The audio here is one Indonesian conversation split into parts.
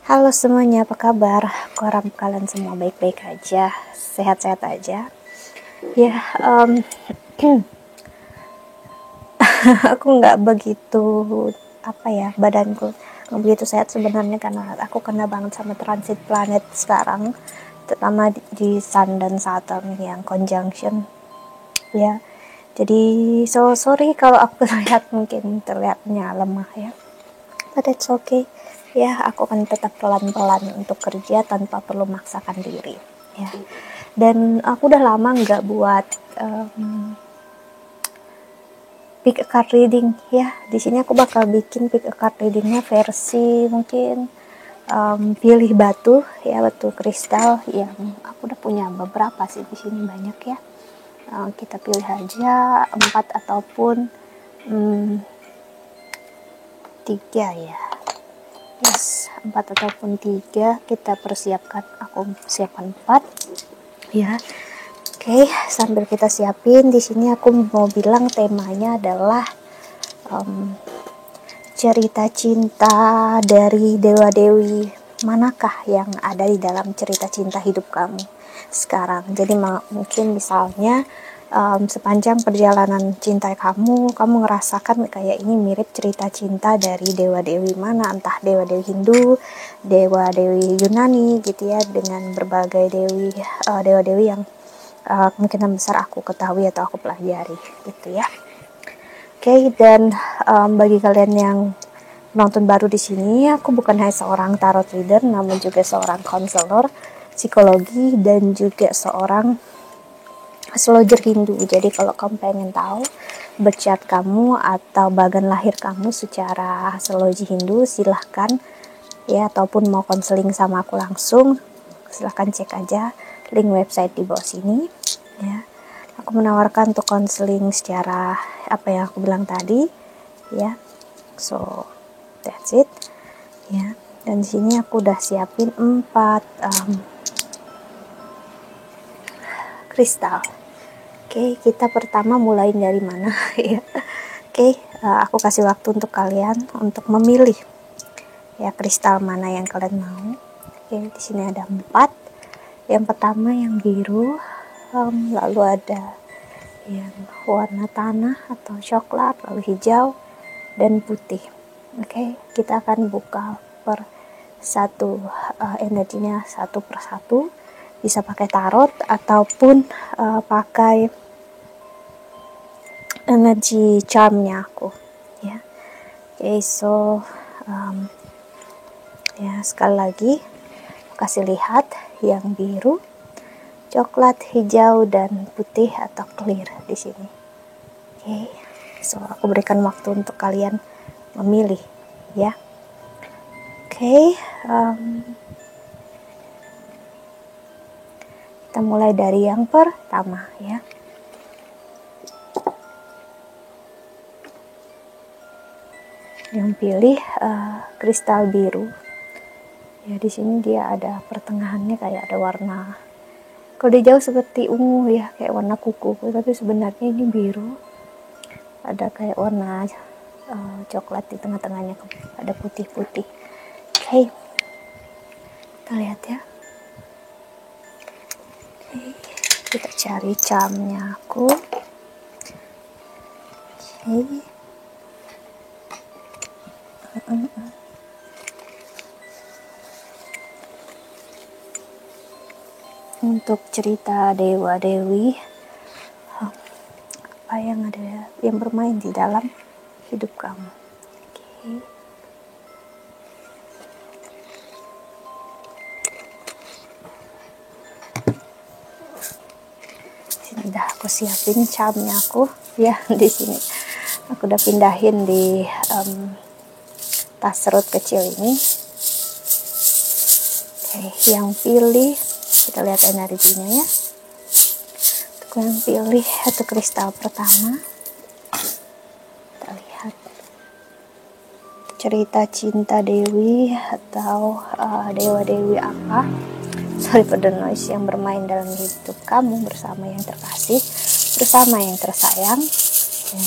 Halo semuanya, apa kabar? Aku harap kalian semua baik-baik aja, sehat-sehat aja. Ya, aku nggak begitu badanku nggak begitu sehat sebenarnya karena aku kena banget sama transit planet sekarang, terutama di Sun dan Saturn yang conjunction. Ya, jadi sorry kalau aku terlihatnya lemah ya. But it's okay. Ya, aku akan tetap pelan-pelan untuk kerja tanpa perlu memaksakan diri. Ya. Dan aku udah lama nggak buat pick a card reading ya. Di sini aku bakal bikin pick a card readingnya versi mungkin pilih batu ya, batu kristal yang aku udah punya beberapa sih di sini, banyak ya. Kita pilih aja 4 ataupun 3 ya. Yes, 4 ataupun 3 kita persiapkan. Aku siapkan 4 ya. Oke, sambil kita siapin, di sini aku mau bilang temanya adalah cerita cinta dari dewa-dewi manakah yang ada di dalam cerita cinta hidup kamu sekarang. Jadi mungkin misalnya sepanjang perjalanan cinta kamu ngerasakan kayak ini mirip cerita cinta dari dewa-dewi mana, entah dewa-dewi Hindu, dewa-dewi Yunani gitu ya, dengan berbagai dewa-dewi yang kemungkinan besar aku ketahui atau aku pelajari gitu ya. Oke, dan bagi kalian yang nonton baru di sini, aku bukan hanya seorang tarot reader, namun juga seorang konselor psikologi dan juga seorang astrologer Hindu. Jadi kalau kamu pengen tahu bercat kamu atau bagan lahir kamu secara astrologi Hindu, silahkan ya, ataupun mau konseling sama aku langsung, silahkan cek aja link website di bawah sini ya. Aku menawarkan untuk konseling secara apa yang aku bilang tadi ya. So that's it ya. Dan di sini aku udah siapin 4 kristal. Oke, kita pertama mulai dari mana ya? Oke, aku kasih waktu untuk kalian untuk memilih ya kristal mana yang kalian mau. Oke, di sini ada 4. Yang pertama yang biru, lalu ada yang warna tanah atau coklat, lalu hijau dan putih. Oke, kita akan buka per satu energinya satu persatu. Bisa pakai tarot ataupun pakai energi charmnya aku ya. Oke, so ya, sekali lagi kasih lihat yang biru, coklat, hijau dan putih atau clear di sini. Oke, so aku berikan waktu untuk kalian memilih ya. Oke, kita mulai dari yang pertama ya. Yang pilih kristal biru ya. Di sini dia ada pertengahannya kayak ada warna, kalau di jauh seperti ungu ya, kayak warna kuku, tapi sebenarnya ini biru, ada kayak warna coklat di tengah-tengahnya, ada putih-putih. Oke, kita lihat ya. Oke, kita cari charmnya aku. Oke. Untuk cerita dewa-dewi apa yang ada yang bermain di dalam hidup kamu. Oke. Sini udah aku siapin charmnya aku ya. Di sini aku udah pindahin di tas serut kecil ini. Oke, yang pilih kita lihat energinya ya. Untuk yang pilih satu kristal pertama, kita lihat cerita cinta dewi atau dewa-dewi apa, sorry for the noise, yang bermain dalam hidup kamu bersama yang terkasih, bersama yang tersayang ya.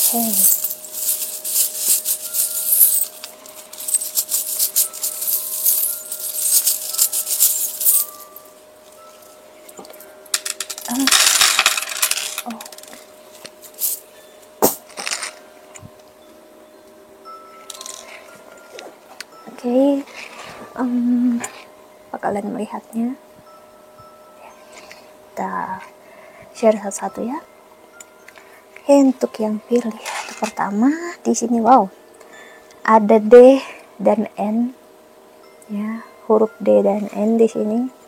Oke. Oh. Oke, apa kalian melihatnya? Kita share satu-satu ya. Oke, untuk yang pilih itu pertama di sini, wow, ada D dan N, ya, huruf D dan N di sini.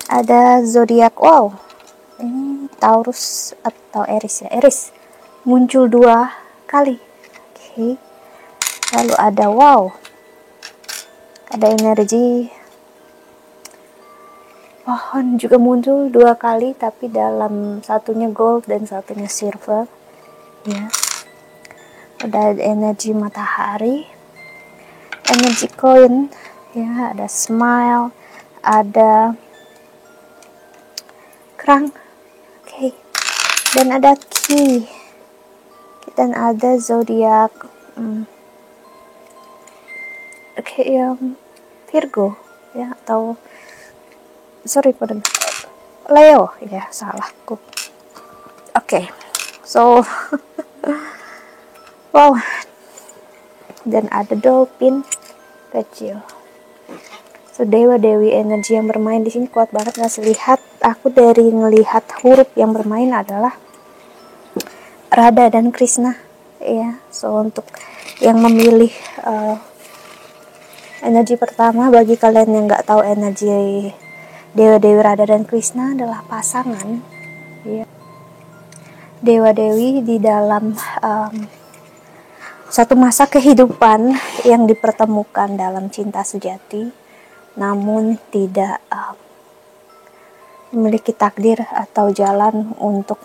Ada zodiak, wow, ini Taurus atau Aries ya, Aries muncul 2 kali. Oke, lalu ada wow, ada energi pohon juga muncul 2 kali, tapi dalam satunya gold dan satunya silver, ya. Ada energi matahari, energi koin, ya, ada smile, ada kerang, oke, dan ada key, dan ada zodiak, oke, yang Virgo, ya, atau sorry pada Leo, ya, salahku. Oke, so wow, dan ada dolphin kecil. So, dewa dewi energi yang bermain di sini kuat banget. Ngasih lihat, aku dari ngelihat huruf yang bermain adalah Radha dan Krishna, ya. So, untuk yang memilih energi pertama, bagi kalian yang nggak tahu, energi dewa-dewi Radha dan Krishna adalah pasangan, ya. Dewa-dewi di dalam satu masa kehidupan yang dipertemukan dalam cinta sejati, namun tidak memiliki takdir atau jalan untuk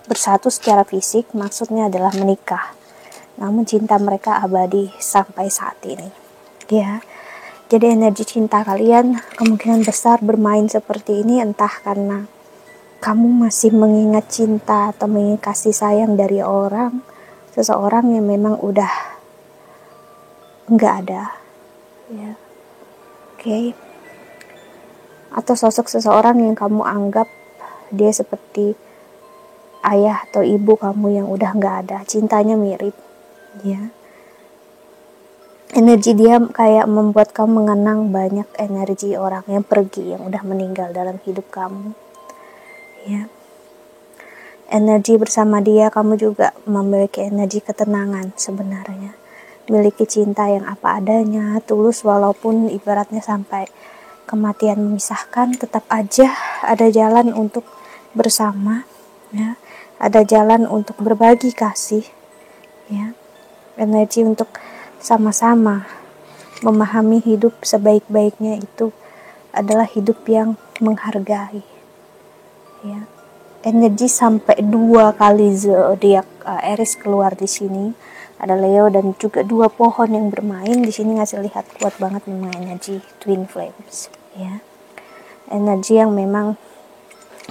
bersatu secara fisik, maksudnya adalah menikah. Namun cinta mereka abadi sampai saat ini, ya. Jadi energi cinta kalian kemungkinan besar bermain seperti ini, entah karena kamu masih mengingat cinta atau mengingat kasih sayang dari seseorang yang memang udah nggak ada, ya. Oke. Atau sosok seseorang yang kamu anggap dia seperti ayah atau ibu kamu yang udah nggak ada, cintanya mirip, ya. Energi dia kayak membuat kamu mengenang banyak energi orang yang pergi, yang udah meninggal dalam hidup kamu, ya. Energi bersama dia, kamu juga memiliki energi ketenangan sebenarnya. Memiliki cinta yang apa adanya, tulus, walaupun ibaratnya sampai kematian memisahkan, tetap aja ada jalan untuk bersama, ya. Ada jalan untuk berbagi kasih, ya. Energi untuk sama-sama memahami hidup sebaik-baiknya itu adalah hidup yang menghargai, ya. Energi sampai 2 kali zodiak Aries keluar di sini. Ada Leo dan juga 2 pohon yang bermain di sini, ngasih lihat kuat banget memang energi twin flames, ya. Energi yang memang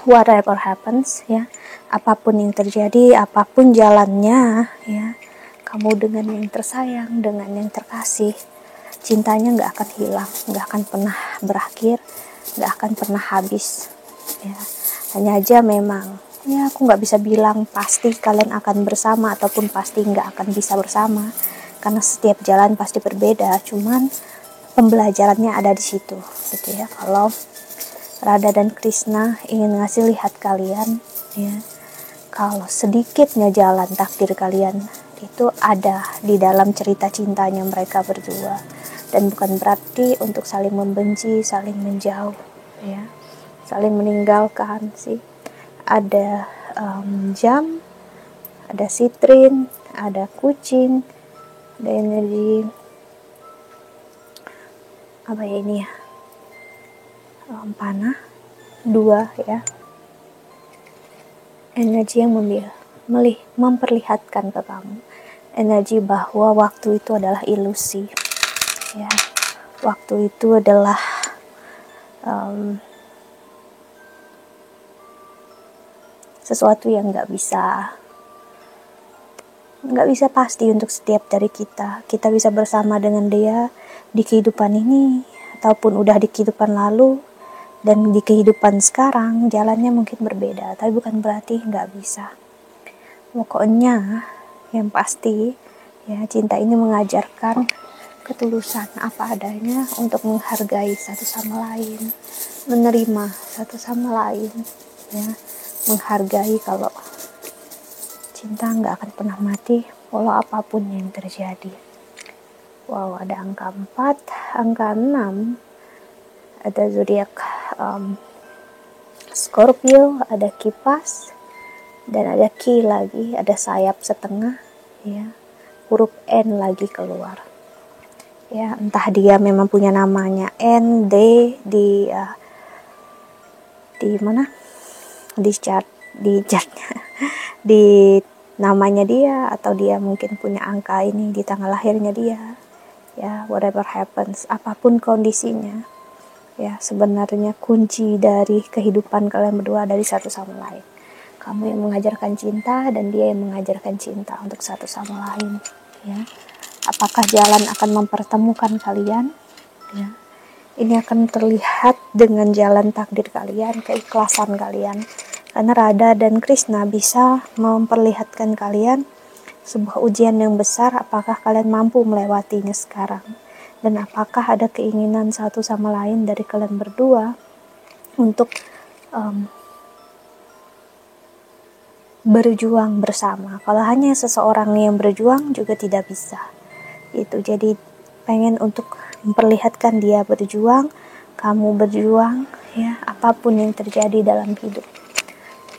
whatever happens, ya, apapun yang terjadi, apapun jalannya, ya, kamu dengan yang tersayang, dengan yang terkasih, cintanya nggak akan hilang, nggak akan pernah berakhir, nggak akan pernah habis, ya. Hanya aja memang, ya, aku nggak bisa bilang pasti kalian akan bersama ataupun pasti nggak akan bisa bersama, karena setiap jalan pasti berbeda. Cuman pembelajarannya ada di situ, gitu ya. Kalau Radha dan Krishna ingin ngasih lihat kalian, ya, kalau sedikitnya jalan takdir kalian itu ada di dalam cerita cintanya mereka berdua, dan bukan berarti untuk saling membenci, saling menjauh, ya, saling meninggalkan sih. Ada jam, ada sitrin, ada kucing, ada energi apa ya ini ya, panah 2, ya. Energi yang memperlihatkan ke kamu energi bahwa waktu itu adalah ilusi, ya. Waktu itu adalah sesuatu yang nggak bisa pasti untuk setiap dari kita. Kita bisa bersama dengan dia di kehidupan ini ataupun udah di kehidupan lalu, Dan di kehidupan sekarang jalannya mungkin berbeda, tapi bukan berarti nggak bisa. Pokoknya yang pasti ya, cinta ini mengajarkan ketulusan apa adanya untuk menghargai satu sama lain, menerima satu sama lain, ya, menghargai kalau cinta nggak akan pernah mati walau apapun yang terjadi. Wow, ada angka 4, angka 6, ada zodiak Scorpio, ada kipas, dan ada ki lagi, ada sayap setengah, ya, huruf N lagi keluar. Ya, entah dia memang punya namanya N, D di mana? Di chartnya, di namanya dia, atau dia mungkin punya angka ini di tanggal lahirnya dia. Ya, whatever happens, apapun kondisinya. Ya, sebenarnya kunci dari kehidupan kalian berdua dari satu sama lain. Kamu yang mengajarkan cinta dan dia yang mengajarkan cinta untuk satu sama lain. Ya, apakah jalan akan mempertemukan kalian? Ya, ini akan terlihat dengan jalan takdir kalian, keikhlasan kalian. Karena Radha dan Krishna bisa memperlihatkan kalian sebuah ujian yang besar, apakah kalian mampu melewatinya sekarang. Dan apakah ada keinginan satu sama lain dari kalian berdua untuk berjuang bersama. Kalau hanya seseorang yang berjuang juga tidak bisa. Itu jadi pengen untuk memperlihatkan dia berjuang, kamu berjuang, ya, apapun yang terjadi dalam hidup.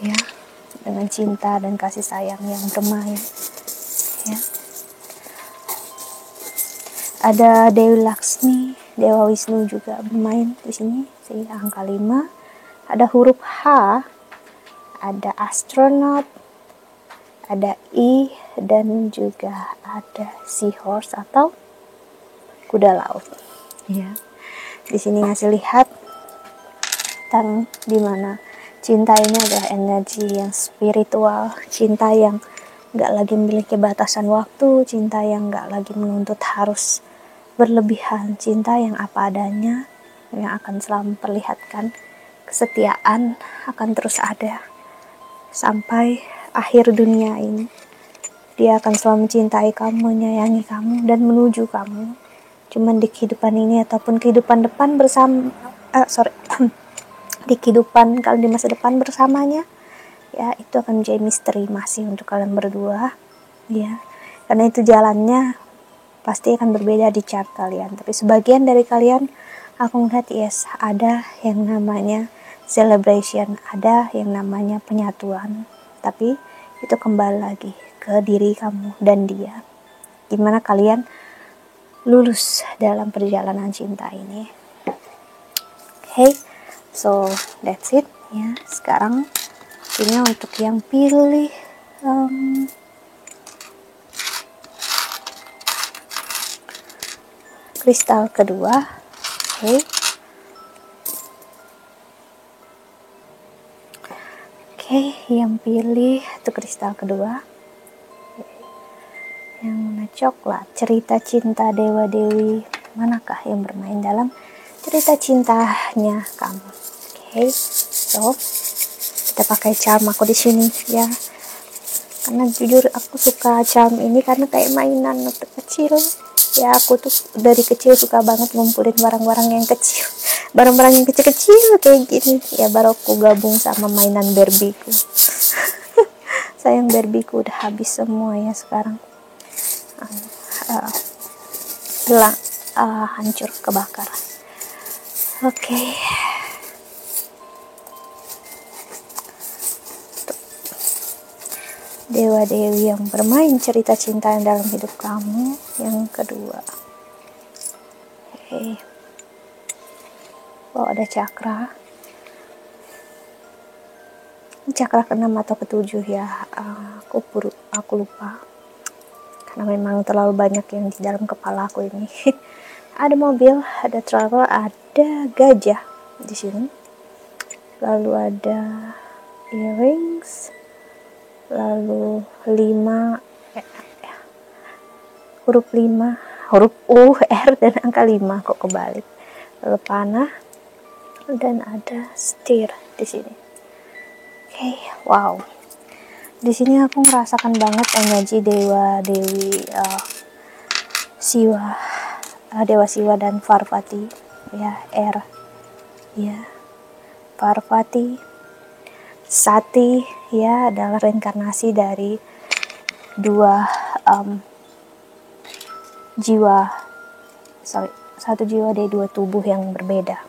Ya, dengan cinta dan kasih sayang yang bermain. Ya. Ada Dewi Laksmi, Dewa Wisnu juga bermain di sini, angka 5. Ada huruf H, ada astronot, ada I, dan juga ada seahorse atau kuda laut. Ya. Di sini ngasih lihat tentang dimana cinta ini adalah energi yang spiritual, cinta yang gak lagi memiliki batasan waktu, cinta yang gak lagi menuntut harus berlebihan, cinta yang apa adanya, yang akan selalu memperlihatkan kesetiaan akan terus ada sampai akhir dunia ini. Dia akan selalu mencintai kamu, menyayangi kamu, dan menuju kamu. Cuman di kehidupan ini ataupun kehidupan depan bersama, di kehidupan kalian di masa depan bersamanya, ya, itu akan menjadi misteri masih untuk kalian berdua, ya, karena itu jalannya pasti akan berbeda di chart kalian. Tapi sebagian dari kalian, aku melihat yes, ada yang namanya celebration, ada yang namanya penyatuan. Tapi itu kembali lagi ke diri kamu dan dia. Gimana kalian lulus dalam perjalanan cinta ini. Okay, so that's it. Ya, sekarang ini untuk yang pilih kristal kedua. Oke, yang pilih itu kristal kedua. Yang warna coklat, cerita cinta Dewa Dewi manakah yang bermain dalam cerita cintanya kamu. Oke, so kita pakai charm aku di sini ya. Karena jujur aku suka charm ini karena kayak mainan waktu kecil. Ya, aku tuh dari kecil suka banget ngumpulin barang-barang yang kecil, barang-barang yang kecil-kecil kayak gini. Ya, baru aku gabung sama mainan Barbieku. Sayang Barbieku udah habis semua ya sekarang. Hilang, hancur, kebakar. Oke. Dewa Dewi yang bermain cerita cinta yang dalam hidup kamu yang kedua. Oke. Oh, ada cakra. Cakra ke-6 atau ke-7 ya. Aku lupa. Karena memang terlalu banyak yang di dalam kepala aku ini. Ada mobil, ada travel, ada gajah di sini. Lalu ada earrings. Lalu 5, huruf 5, huruf U, R, dan angka 5, kok kebalik. Lalu panah, dan ada setir di sini. Oke, wow. Di sini aku merasakan banget energi dewa dewi Siwa, Dewa Siwa dan Parvati, ya, ya, Parvati, Sati, ya, adalah reinkarnasi dari satu jiwa dari dua tubuh yang berbeda.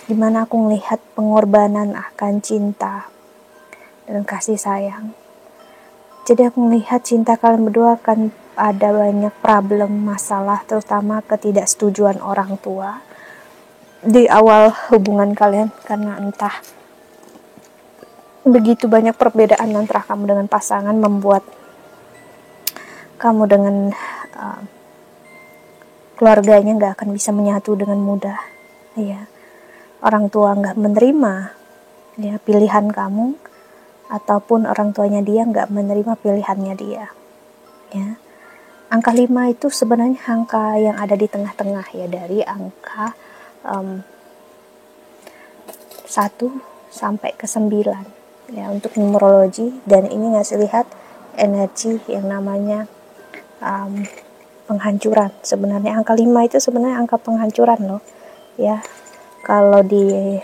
Dimana aku melihat pengorbanan akan cinta dan kasih sayang. Jadi aku melihat cinta kalian berdua akan ada banyak problem, masalah, terutama ketidaksetujuan orang tua di awal hubungan kalian, karena entah begitu banyak perbedaan antara kamu dengan pasangan membuat kamu dengan keluarganya gak akan bisa menyatu dengan mudah, ya. Orang tua gak menerima, ya, pilihan kamu, ataupun orang tuanya dia gak menerima pilihannya dia, ya. Angka 5 itu sebenarnya angka yang ada di tengah-tengah, ya, dari angka 1 sampai ke 9, ya, untuk numerologi. Dan ini ngasih lihat energi yang namanya penghancuran. Sebenarnya angka 5 itu sebenarnya angka penghancuran loh, ya. Kalau di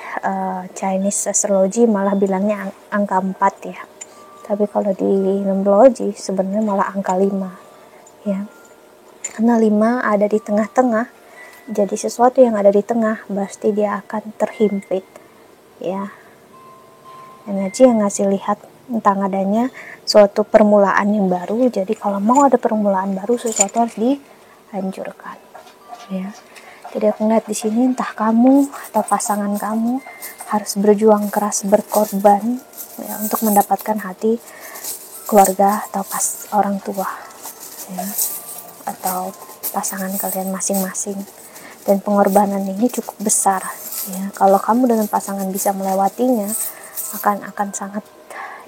Chinese astrology malah bilangnya angka 4, ya. Tapi kalau di numerologi sebenarnya malah angka 5, ya. Karena 5 ada di tengah-tengah. Jadi sesuatu yang ada di tengah pasti dia akan terhimpit, ya. Energi yang ngasih lihat tentang adanya suatu permulaan yang baru. Jadi kalau mau ada permulaan baru, sesuatu harus dihancurkan, ya. Jadi aku lihat di sini entah kamu atau pasangan kamu harus berjuang keras, berkorban, ya, untuk mendapatkan hati keluarga atau orang tua, ya, atau pasangan kalian masing-masing. Dan pengorbanan ini cukup besar, ya. Kalau kamu dengan pasangan bisa melewatinya, akan sangat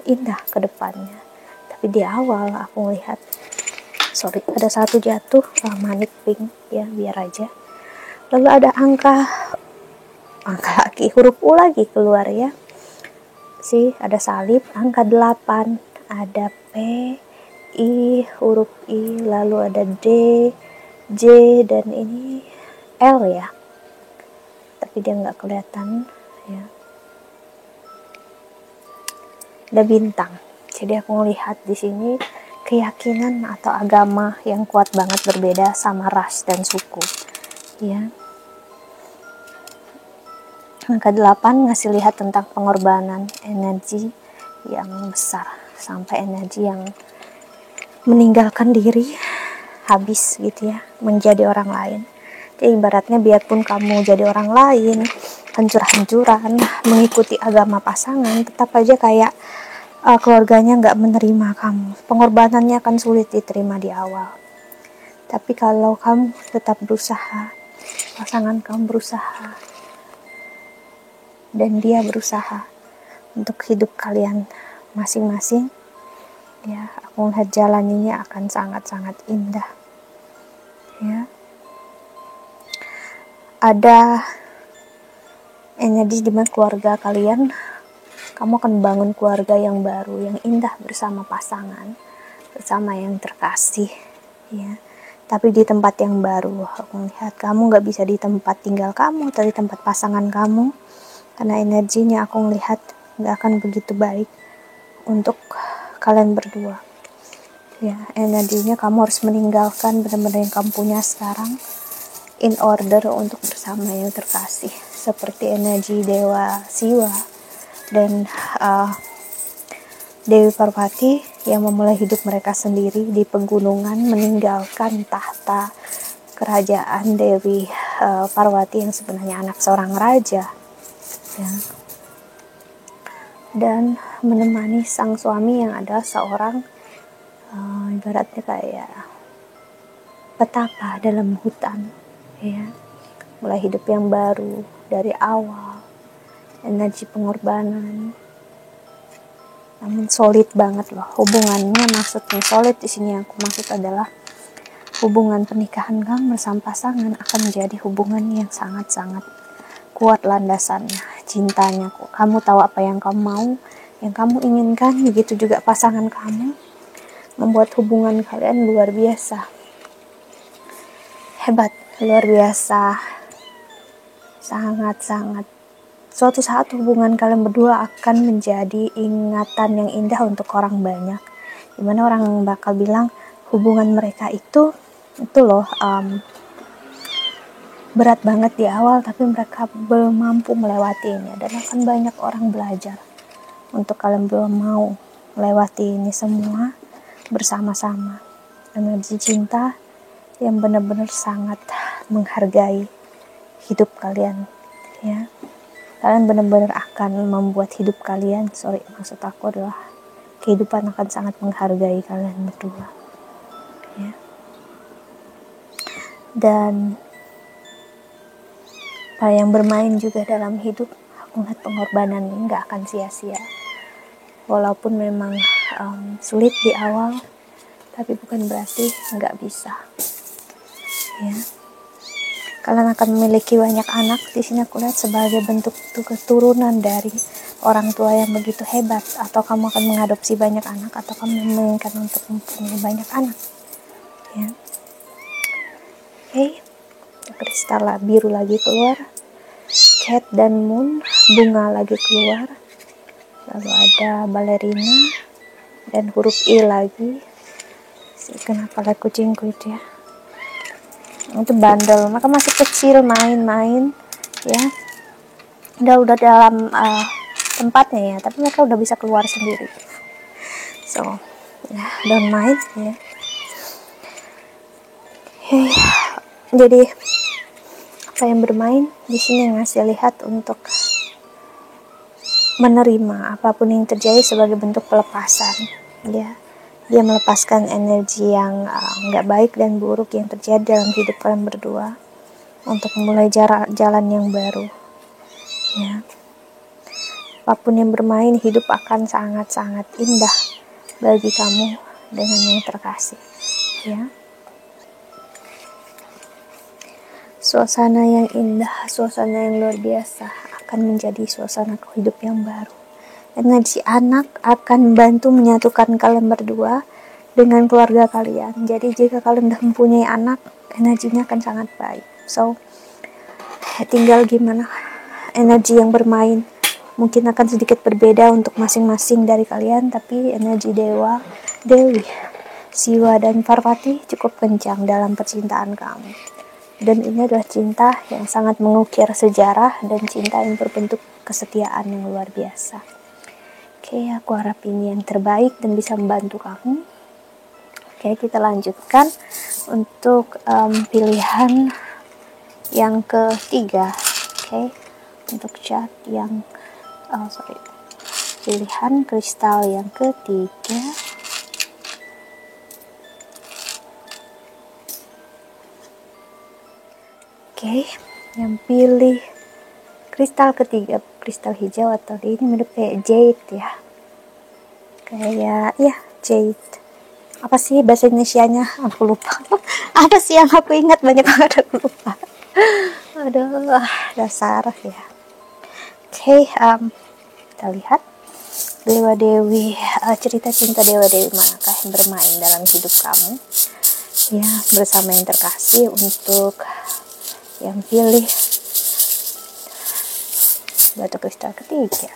indah ke depannya. Tapi di awal aku melihat ada satu jatuh, manik pink, ya, biar aja. Lalu ada angka lagi, huruf U lagi keluar, ya. Ada salib, angka 8, ada P, I, huruf I, lalu ada D, J, dan ini L, ya. Tapi dia nggak kelihatan, ya. Ada bintang. Jadi aku melihat di sini keyakinan atau agama yang kuat banget berbeda sama ras dan suku, ya. Angka 8 ngasih lihat tentang pengorbanan, energi yang besar, sampai energi yang meninggalkan diri, habis gitu, ya, menjadi orang lain. Jadi ibaratnya biarpun kamu jadi orang lain, hancur-hancuran, mengikuti agama pasangan, tetap aja kayak keluarganya nggak menerima kamu. Pengorbanannya akan sulit diterima di awal. Tapi kalau kamu tetap berusaha, pasangan kamu berusaha, dan dia berusaha untuk hidup kalian masing-masing, ya, aku melihat jalan ini akan sangat-sangat indah, ya. Ada energi di mana keluarga kalian, kamu akan bangun keluarga yang baru, yang indah bersama pasangan, bersama yang terkasih, ya. Tapi di tempat yang baru, aku melihat kamu gak bisa di tempat tinggal kamu atau di tempat pasangan kamu, karena energinya aku melihat gak akan begitu baik untuk kalian berdua, ya. Energinya kamu harus meninggalkan benar-benar yang kamu punya sekarang in order untuk bersama yang terkasih, seperti energi Dewa Siwa dan Dewi Parvati yang memulai hidup mereka sendiri di pegunungan, meninggalkan tahta kerajaan Dewi Parvati yang sebenarnya anak seorang raja, ya, dan menemani sang suami yang adalah seorang ibaratnya kayak petapa dalam hutan, ya. Mulai hidup yang baru dari awal, energi pengorbanan, namun solid banget loh hubungannya. Maksudnya solid di sini yang aku maksud adalah hubungan pernikahan kamu bersama pasangan akan menjadi hubungan yang sangat-sangat kuat landasannya, cintanya. Kamu tahu apa yang kamu mau, yang kamu inginkan. Begitu juga pasangan kamu, membuat hubungan kalian luar biasa hebat, luar biasa, sangat-sangat. Suatu saat hubungan kalian berdua akan menjadi ingatan yang indah untuk orang banyak, dimana orang bakal bilang hubungan mereka itu loh berat banget di awal, tapi mereka belum mampu melewatinya, dan akan banyak orang belajar untuk kalian belum mau melewati ini semua bersama-sama. Energi cinta yang benar-benar sangat menghargai hidup kalian, ya. Kalian benar-benar akan membuat hidup kalian, maksud aku adalah kehidupan akan sangat menghargai kalian berdua, ya. Dan para yang bermain juga dalam hidup, aku melihat pengorbanan ini nggak akan sia-sia. Walaupun memang sulit di awal, tapi bukan berarti nggak bisa, ya. Kalian akan memiliki banyak anak. Di sini aku lihat sebagai bentuk keturunan dari orang tua yang begitu hebat. Atau kamu akan mengadopsi banyak anak, atau kamu menginginkan untuk mempunyai banyak anak, ya. Oke, kristal biru lagi keluar, cat dan moon, bunga lagi keluar, lalu ada balerina dan huruf I lagi. Kenapa lihat kucingku itu ya, itu bandel, maka masih kecil main-main, ya, udah dalam tempatnya, ya, tapi mereka udah bisa keluar sendiri. So ya, don't mind, ya. Jadi apa yang bermain di sini ngasih lihat untuk menerima apapun yang terjadi sebagai bentuk pelepasan, ya. Dia melepaskan energi yang nggak baik dan buruk yang terjadi dalam hidup kalian berdua untuk memulai jalan yang baru, ya. Apapun yang bermain, hidup akan sangat-sangat indah bagi kamu dengan yang terkasih, ya. Suasana yang indah, suasana yang luar biasa akan menjadi suasana hidup yang baru. Energi anak akan membantu menyatukan kalian berdua dengan keluarga kalian. Jadi jika kalian sudah mempunyai anak, energinya akan sangat baik. So, tinggal gimana energi yang bermain. Mungkin akan sedikit berbeda untuk masing-masing dari kalian, tapi energi Dewi, Siwa, dan Parvati cukup kencang dalam percintaan kamu. Dan ini adalah cinta yang sangat mengukir sejarah dan cinta yang berbentuk kesetiaan yang luar biasa. Oke, aku harap ini yang terbaik dan bisa membantu kamu. Oke, kita lanjutkan untuk pilihan yang ketiga. Oke, untuk cat yang pilihan kristal yang ketiga. Oke, yang pilih kristal ketiga, kristal hijau atau ini mirip kayak jade, ya. Kayak, ya, jade. Apa sih bahasa Indonesianya? Aku lupa. Ada sih yang aku ingat, banyak banget aku lupa. Aduh, dasar, ya. Oke, kita lihat Dewa Dewi, cerita cinta Dewa Dewi manakah yang bermain dalam hidup kamu, ya, bersama yang terkasih. Untuk yang pilih batu kristal ketiga,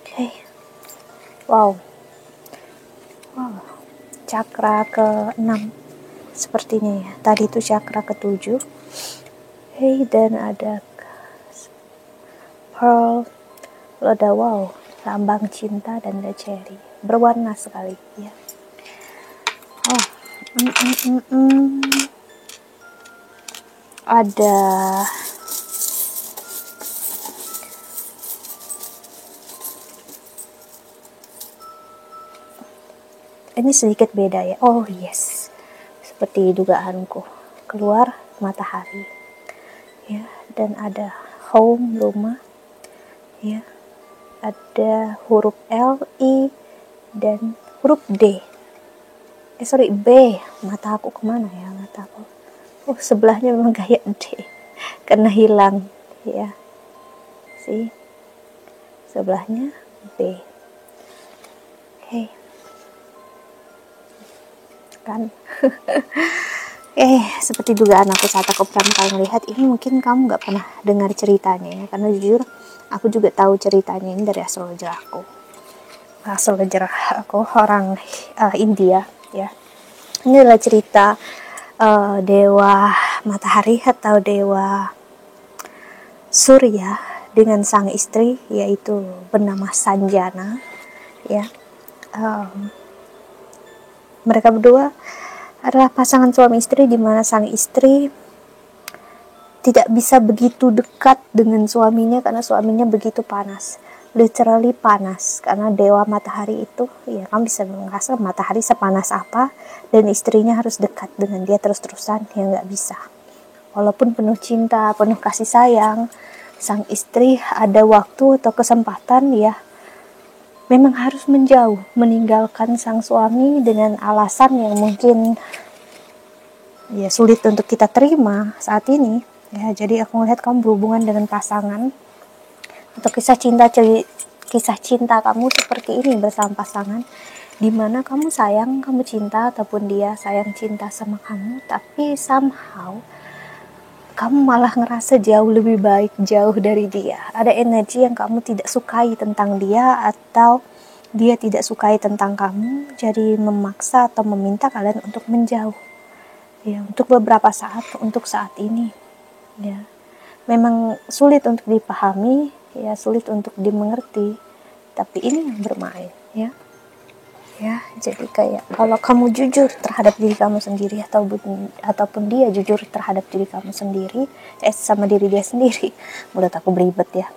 oke. Wow, cakra ke-6 sepertinya, ya. Tadi itu cakra ke-7. Dan ada pearl, ada lambang cinta, dan ada cherry, berwarna sekali, ya. Ada ini sedikit beda, ya. Oh yes, seperti dugaanku, keluar matahari, ya, dan ada home, rumah, ya, ada huruf L, I, dan huruf D. sorry, B. Mata aku kemana ya, mata aku? Oh, sebelahnya memang kayak D, karena hilang ya. See, sebelahnya B. Oke, kan. Seperti dugaan aku saat aku pertama kali melihat ini, mungkin kamu nggak pernah dengar ceritanya ya, karena jujur aku juga tahu ceritanya ini dari astrologer aku. Astrologer aku orang India ya. Ini adalah cerita dewa matahari atau dewa Surya dengan sang istri, yaitu bernama Sanjana ya. Mereka berdua adalah pasangan suami istri, di mana sang istri tidak bisa begitu dekat dengan suaminya karena suaminya begitu panas, literally panas, karena dewa matahari itu ya, kamu bisa merasa matahari sepanas apa, dan istrinya harus dekat dengan dia terus-terusan, ya nggak bisa. Walaupun penuh cinta, penuh kasih sayang, sang istri ada waktu atau kesempatan ya memang harus menjauh, meninggalkan sang suami dengan alasan yang mungkin ya sulit untuk kita terima saat ini ya. Jadi aku melihat kamu berhubungan dengan pasangan, untuk kisah cinta kamu seperti ini bersama pasangan, dimana kamu sayang, kamu cinta, ataupun dia sayang cinta sama kamu, tapi somehow kamu malah ngerasa jauh lebih baik jauh dari dia. Ada energi yang kamu tidak sukai tentang dia, atau dia tidak sukai tentang kamu, jadi memaksa atau meminta kalian untuk menjauh ya, untuk beberapa saat, untuk saat ini ya. Memang sulit untuk dipahami ya, sulit untuk dimengerti, tapi ini yang bermain ya. Jadi kayak kalau kamu jujur terhadap diri kamu sendiri, ataupun dia jujur terhadap diri kamu sendiri, sama diri dia sendiri, menurut aku beribet ya.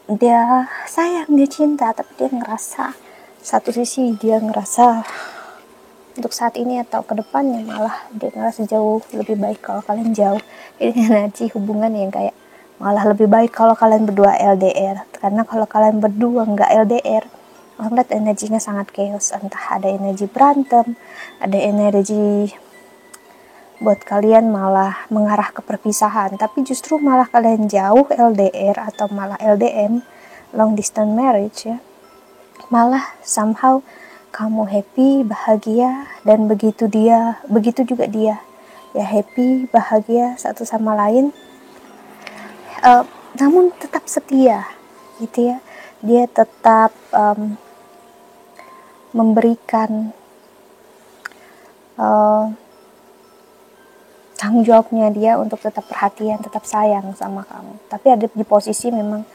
Dia sayang, dia cinta, tapi dia ngerasa satu sisi dia ngerasa untuk saat ini atau ke depannya malah dia ngerasa jauh lebih baik kalau kalian jauh. Ini energi hubungan yang kayak malah lebih baik kalau kalian berdua LDR, karena kalau kalian berdua nggak LDR, aku lihat energinya sangat chaos. Entah ada energi berantem, ada energi buat kalian malah mengarah ke perpisahan, tapi justru malah kalian jauh LDR atau malah LDM, long distance marriage ya, malah somehow kamu happy, bahagia, dan begitu juga dia ya happy, bahagia satu sama lain, namun tetap setia gitu ya. Dia tetap memberikan tanggung jawabnya dia untuk tetap perhatian, tetap sayang sama kamu. Tapi ada di posisi memang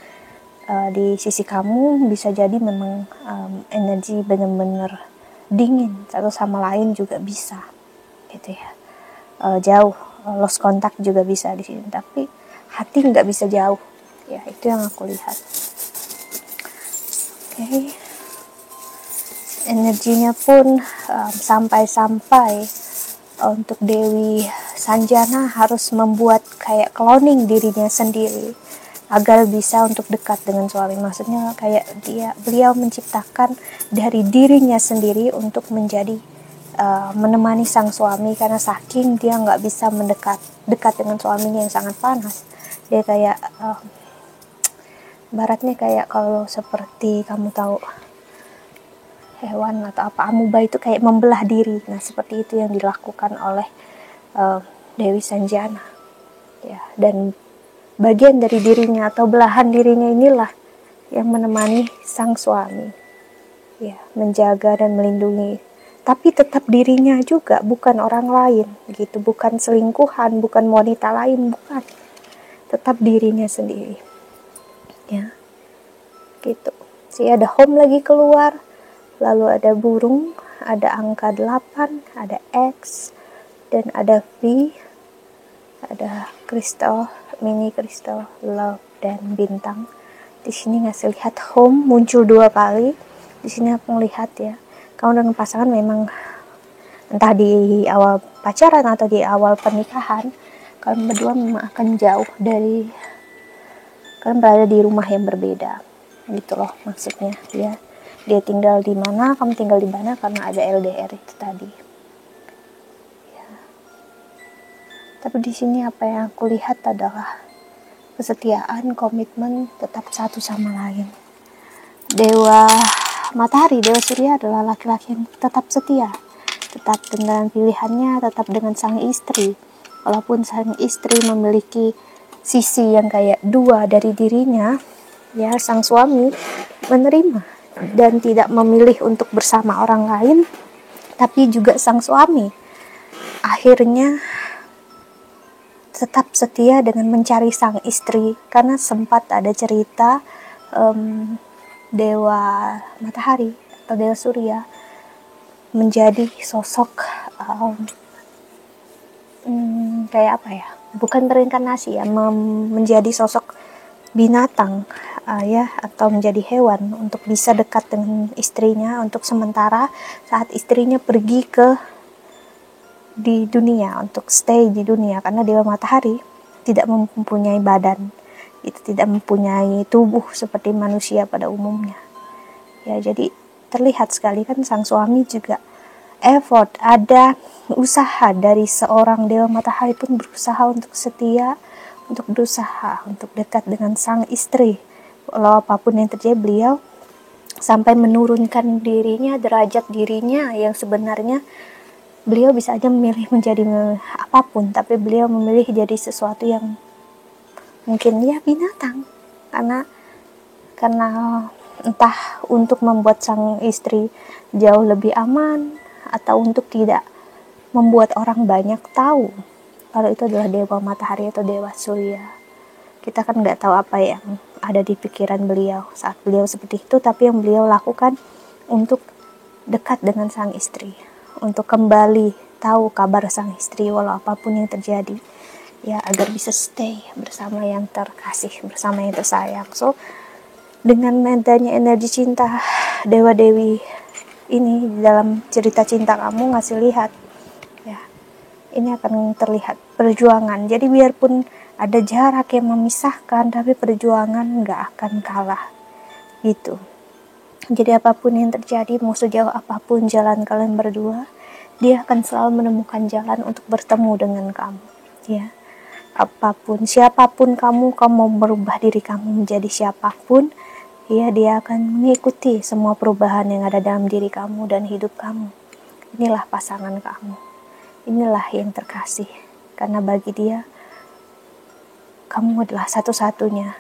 di sisi kamu bisa jadi memang energi benar-benar dingin satu sama lain juga bisa gitu ya. Jauh, lost contact juga bisa di sini, tapi hati nggak bisa jauh ya. Itu yang aku lihat. Oke. Energinya pun sampai untuk Dewi Sanjana harus membuat kayak cloning dirinya sendiri agar bisa untuk dekat dengan suami. Maksudnya kayak beliau menciptakan dari dirinya sendiri untuk menjadi menemani sang suami, karena saking dia nggak bisa dekat dengan suaminya yang sangat panas. Dia kayak baratnya kayak kalau seperti kamu tahu hewan atau apa, amuba itu kayak membelah diri. Nah seperti itu yang dilakukan oleh Dewi Sanjana ya, dan bagian dari dirinya atau belahan dirinya inilah yang menemani sang suami ya, menjaga dan melindungi, tapi tetap dirinya juga, bukan orang lain gitu, bukan selingkuhan, bukan wanita lain, bukan, tetap dirinya sendiri ya gitu sih. Ada home lagi keluar, lalu ada burung, ada angka 8, ada X, dan ada V, ada kristal, mini kristal, love, dan bintang. Di sini ngasih lihat home muncul 2 kali. Di sini aku melihat ya, kamu dengan pasangan memang entah di awal pacaran atau di awal pernikahan, kalian berdua memang akan jauh dari, kalian berada di rumah yang berbeda gitu loh maksudnya ya. Dia tinggal di mana, kamu tinggal di mana, karena ada LDR itu tadi. Ya. Tapi di sini apa yang aku lihat adalah kesetiaan, komitmen, tetap satu sama lain. Dewa Matahari, Dewa Surya adalah laki-laki yang tetap setia, tetap dengan pilihannya, tetap dengan sang istri. Walaupun sang istri memiliki sisi yang kayak dua dari dirinya, ya, sang suami menerima dan tidak memilih untuk bersama orang lain, tapi juga sang suami akhirnya tetap setia dengan mencari sang istri, karena sempat ada cerita Dewa Matahari atau Dewa Surya menjadi sosok kayak apa ya, bukan berinkarnasi ya, menjadi sosok binatang ya, atau menjadi hewan untuk bisa dekat dengan istrinya untuk sementara saat istrinya pergi di dunia, untuk stay di dunia, karena Dewa Matahari tidak mempunyai badan, itu tidak mempunyai tubuh seperti manusia pada umumnya. Ya, jadi terlihat sekali kan sang suami juga effort, ada usaha dari seorang Dewa Matahari pun berusaha untuk setia, untuk berusaha untuk dekat dengan sang istri. Walau apapun yang terjadi, beliau sampai menurunkan dirinya, derajat dirinya yang sebenarnya beliau bisa aja memilih menjadi apapun, tapi beliau memilih jadi sesuatu yang mungkin ya binatang, karena entah untuk membuat sang istri jauh lebih aman, atau untuk tidak membuat orang banyak tahu kalau itu adalah Dewa Matahari atau Dewa Surya. Kita kan nggak tahu apa yang ada di pikiran beliau saat beliau seperti itu, tapi yang beliau lakukan untuk dekat dengan sang istri, untuk kembali tahu kabar sang istri walau apapun yang terjadi, ya, agar bisa stay bersama yang terkasih, bersama yang tersayang. So, dengan adanya energi cinta dewa-dewi ini dalam cerita cinta kamu ngasih lihat, ya, ini akan terlihat perjuangan. Jadi biarpun ada jarak yang memisahkan, tapi perjuangan nggak akan kalah gitu. Jadi apapun yang terjadi, mau sejauh apapun jalan kalian berdua, dia akan selalu menemukan jalan untuk bertemu dengan kamu, ya. Apapun, siapapun kamu mau merubah diri kamu menjadi siapapun, ya, dia akan mengikuti semua perubahan yang ada dalam diri kamu dan hidup kamu. Inilah pasangan kamu, inilah yang terkasih, karena bagi dia kamu adalah satu-satunya,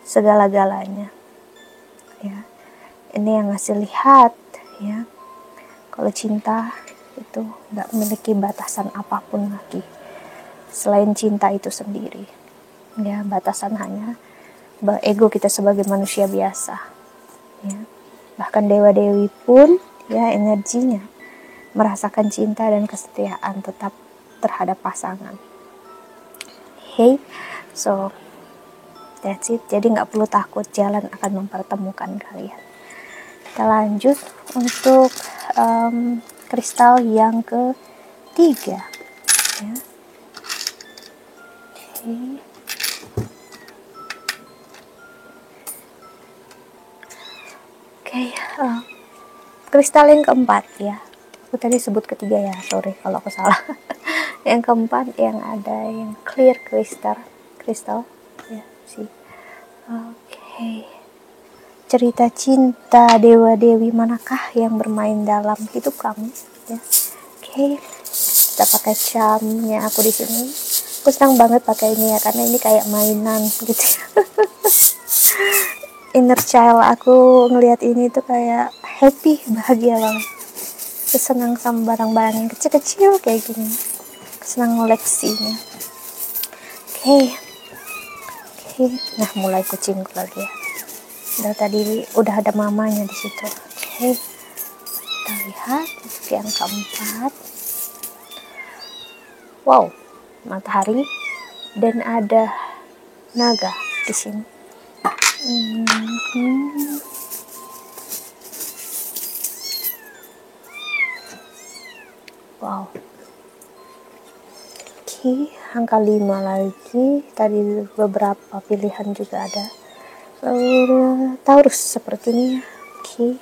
segala-galanya, ya. Ini yang ngasih lihat, ya, kalau cinta itu nggak memiliki batasan apapun lagi selain cinta itu sendiri, ya. Batasan hanya ego kita sebagai manusia biasa, ya. Bahkan dewa-dewi pun, ya, energinya merasakan cinta dan kesetiaan tetap terhadap pasangan. Hey, so that's it. Jadi nggak perlu takut, jalan akan mempertemukan kalian. Kita lanjut untuk kristal yang ketiga, ya. Oke, kristal yang keempat, ya. Aku tadi sebut ketiga ya, sorry kalau aku salah. Yang keempat yang ada yang clear kristal, ya sih. Oke. Cerita cinta dewa-dewi manakah yang bermain dalam hidup kamu, ya. Oke. Kita pakai charmnya aku di sini. Aku senang banget pakai ini ya, karena ini kayak mainan gitu. Inner child aku ngelihat ini tuh kayak happy, bahagia banget. Senang sama barang-barang yang kecil-kecil kayak gini. Senang ngoleksinya. Oke. Nah, mulai kucing lagi ya. Tadi udah ada mamanya di situ. Oke. Kita lihat yang keempat. Wow, matahari dan ada naga di sini. Wow. Oke, angka 5 lagi. Tadi beberapa pilihan juga ada. Taurus sepertinya. Oke.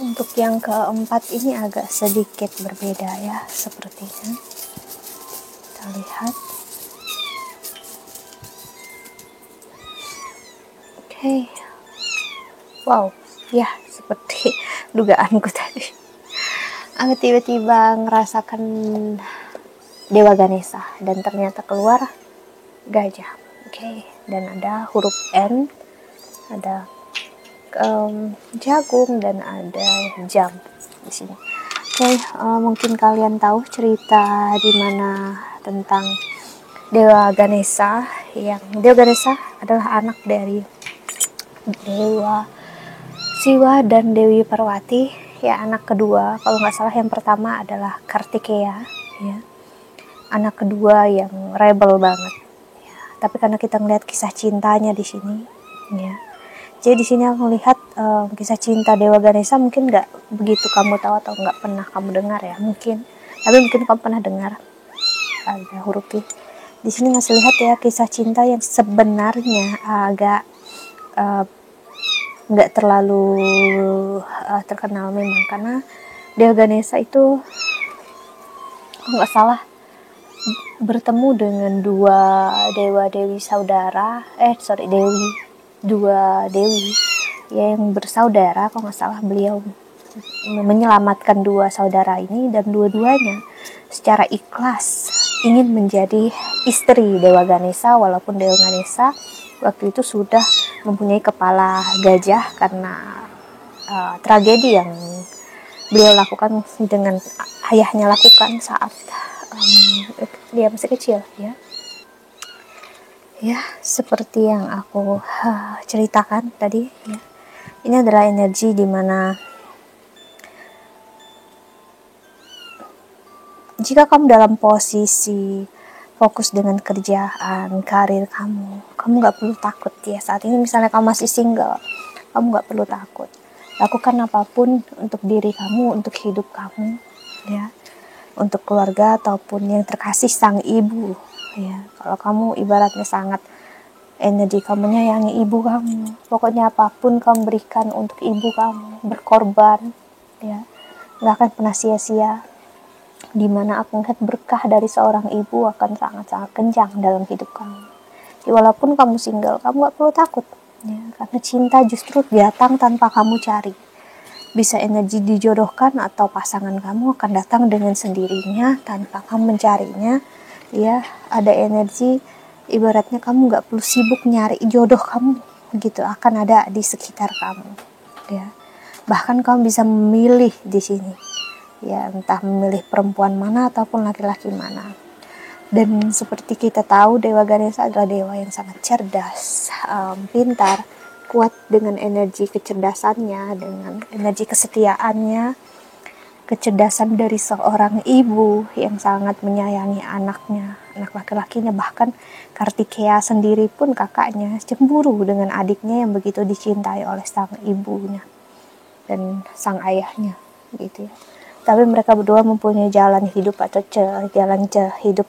Untuk yang keempat ini agak sedikit berbeda ya, sepertinya. Kita lihat. Oke. Wow, ya seperti dugaanku tadi. Aku tiba-tiba ngerasakan Dewa Ganesha dan ternyata keluar gajah. Oke, dan ada huruf N, ada jagung, dan ada jam di sini. Oke, mungkin kalian tahu cerita di mana tentang Dewa Ganesha. Yang Dewa Ganesha adalah anak dari Dewa Siwa dan Dewi Parwati. Ya, anak kedua, kalau nggak salah yang pertama adalah Kartikeya, ya. Anak kedua yang rebel banget. Ya, tapi karena kita ngeliat kisah cintanya di sini, ya. Jadi di sini aku lihat kisah cinta Dewa Ganesha mungkin nggak begitu kamu tahu atau nggak pernah kamu dengar ya, mungkin. Tapi mungkin kamu pernah dengar. Ada huruf I. Di sini ngasih lihat ya kisah cinta yang sebenarnya agak nggak terlalu terkenal memang, karena Dewa Ganesha itu kalau nggak salah bertemu dengan dua dewa dewi saudara, dua dewi ya, yang bersaudara. Kalau nggak salah beliau menyelamatkan dua saudara ini, dan dua-duanya secara ikhlas ingin menjadi istri Dewa Ganesha, walaupun Dewa Ganesha waktu itu sudah mempunyai kepala gajah karena tragedi yang beliau lakukan dengan ayahnya lakukan saat dia masih kecil, ya. Ya, seperti yang aku ceritakan tadi, ya. Ini adalah energi di mana jika kamu dalam posisi fokus dengan kerjaan, karir kamu nggak perlu takut ya. Saat ini misalnya kamu masih single, kamu nggak perlu takut. Lakukan apapun untuk diri kamu, untuk hidup kamu, ya. Untuk keluarga ataupun yang terkasih sang ibu, ya. Kalau kamu ibaratnya sangat energi kamu menyayangi ibu kamu, pokoknya apapun kamu berikan untuk ibu kamu, berkorban, ya, nggak akan pernah sia-sia. Dimana aku melihat berkah dari seorang ibu akan sangat-sangat kencang dalam hidup kamu. Jadi, walaupun kamu single, kamu nggak perlu takut, ya, karena cinta justru datang tanpa kamu cari. Bisa energi dijodohkan atau pasangan kamu akan datang dengan sendirinya tanpa kamu mencarinya, ya. Ada energi ibaratnya kamu nggak perlu sibuk nyari jodoh kamu, gitu, akan ada di sekitar kamu, ya. Bahkan kamu bisa memilih di sini, ya, entah memilih perempuan mana ataupun laki-laki mana. Dan seperti kita tahu, Dewa Ganesha adalah dewa yang sangat cerdas, pintar, kuat dengan energi kecerdasannya, dengan energi kesetiaannya, kecerdasan dari seorang ibu yang sangat menyayangi anaknya, anak laki-lakinya. Bahkan Kartikeya sendiri pun, kakaknya, cemburu dengan adiknya yang begitu dicintai oleh sang ibunya dan sang ayahnya, gitu ya. Tapi mereka berdua mempunyai jalan hidup atau jalan hidup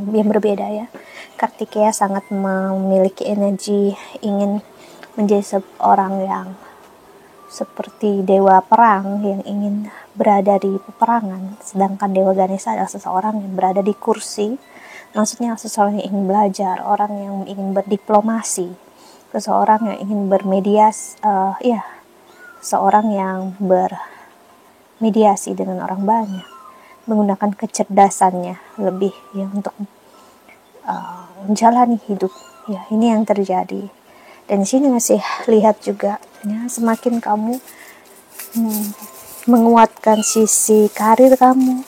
yang berbeda, ya. Kartikeya sangat memiliki energi ingin menjadi seorang yang seperti dewa perang yang ingin berada di peperangan, sedangkan Dewa Ganesha adalah seseorang yang berada di kursi, maksudnya seseorang yang ingin belajar, orang yang ingin berdiplomasi, seseorang yang ingin bermediasi, seorang yang bermediasi dengan orang banyak, menggunakan kecerdasannya lebih, ya, untuk menjalani hidup, ya. Ini yang terjadi. Dan di sini masih lihat juga, ya, semakin kamu menguatkan sisi karir kamu,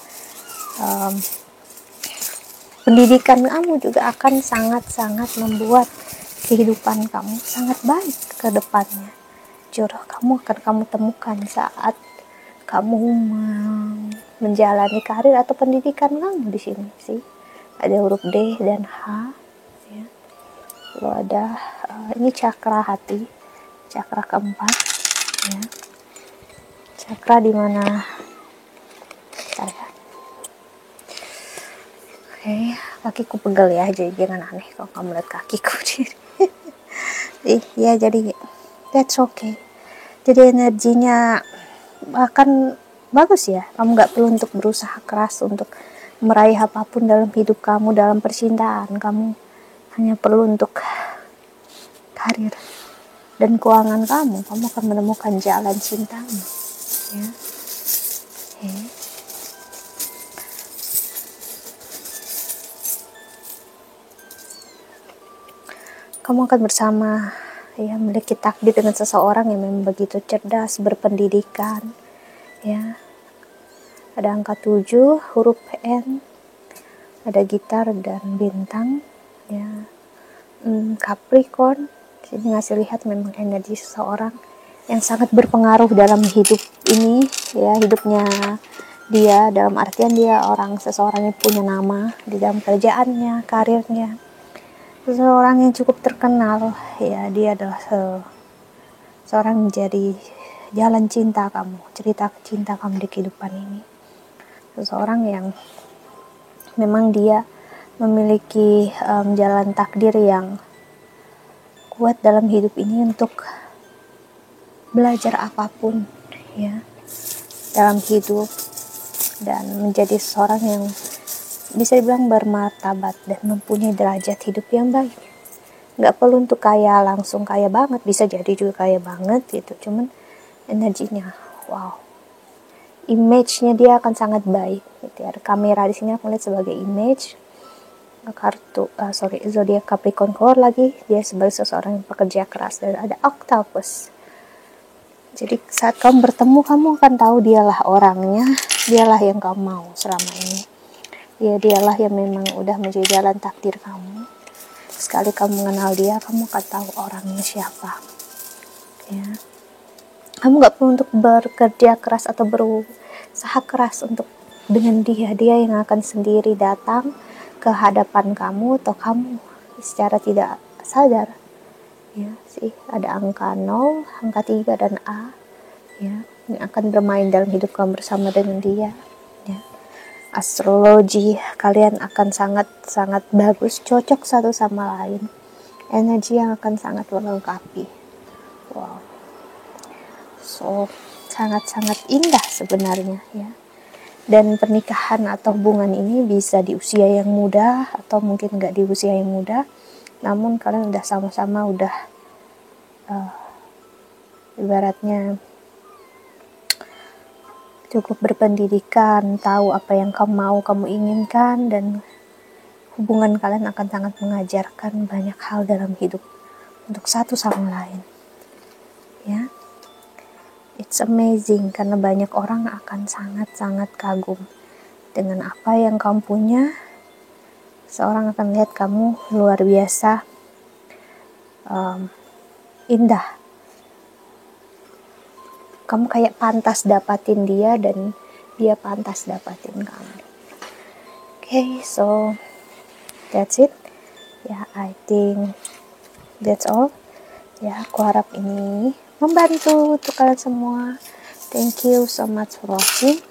pendidikan kamu juga akan sangat-sangat membuat kehidupan kamu sangat baik ke depannya. Jodoh kamu akan kamu temukan saat kamu menjalani karir atau pendidikan kamu di sini, sih. Ada huruf D dan H, ya. Lalu ada ini cakra hati, cakra keempat, ya. Cakra di mana saya. Oke, kakiku pegel ya, jadi jangan aneh kalau kamu lihat kakiku. Ya jadi that's okay. Jadi energinya akan bagus ya. Kamu gak perlu untuk berusaha keras untuk meraih apapun dalam hidup kamu, dalam percintaan. Kamu hanya perlu untuk karir dan keuangan kamu. Kamu akan menemukan jalan cintamu ya. Okay. Kamu akan bersama ya, memiliki takdir dengan seseorang yang memang begitu cerdas, berpendidikan ya. Ada angka 7, huruf N, ada gitar dan bintang ya. Capricorn, jadi ngasih lihat memang energi seseorang yang sangat berpengaruh dalam hidup ini ya, hidupnya dia, dalam artian dia seseorang yang punya nama di dalam kerjaannya, karirnya, seseorang yang cukup terkenal ya. Dia adalah seorang menjadi jalan cinta kamu, cerita cinta kamu di kehidupan ini. Seseorang yang memang dia memiliki jalan takdir yang kuat dalam hidup ini untuk belajar apapun ya dalam hidup, dan menjadi seseorang yang bisa dibilang bermartabat dan mempunyai derajat hidup yang baik. Nggak perlu untuk kaya, langsung kaya banget, bisa jadi juga kaya banget gitu, cuman energinya wow, image-nya dia akan sangat baik gitu ya. Kamera di sini aku lihat sebagai image zodiak Capricorn keluar lagi, dia sebagai seseorang yang pekerja keras, dan ada octopus. Jadi saat kamu bertemu, kamu akan tahu dialah orangnya, dialah yang kamu mau selama ini ya, dialah yang memang udah menjadi jalan takdir kamu. Sekali kamu mengenal dia, kamu akan tahu orangnya siapa ya. Kamu gak perlu untuk bekerja keras atau berusaha keras untuk dengan dia yang akan sendiri datang ke hadapan kamu, atau kamu secara tidak sadar ya sih, ada angka 0, angka 3 dan A ya, yang akan bermain dalam hidup kamu bersama dengan dia ya. Astrologi, kalian akan sangat-sangat bagus, cocok satu sama lain, energi yang akan sangat melengkapi. Wow, so sangat-sangat indah sebenarnya ya. Dan pernikahan atau hubungan ini bisa di usia yang muda atau mungkin nggak di usia yang muda, namun kalian udah sama-sama udah ibaratnya cukup berpendidikan, tahu apa yang kamu mau, kamu inginkan, dan hubungan kalian akan sangat mengajarkan banyak hal dalam hidup untuk satu sama lain ya. It's amazing karena banyak orang akan sangat-sangat kagum dengan apa yang kamu punya. Seorang akan lihat kamu luar biasa indah. Kamu kayak pantas dapatin dia dan dia pantas dapatin kamu. Okay, so that's it. Ya, I think that's all. Ya, aku harap ini membantu untuk kalian semua. Thank you so much for watching.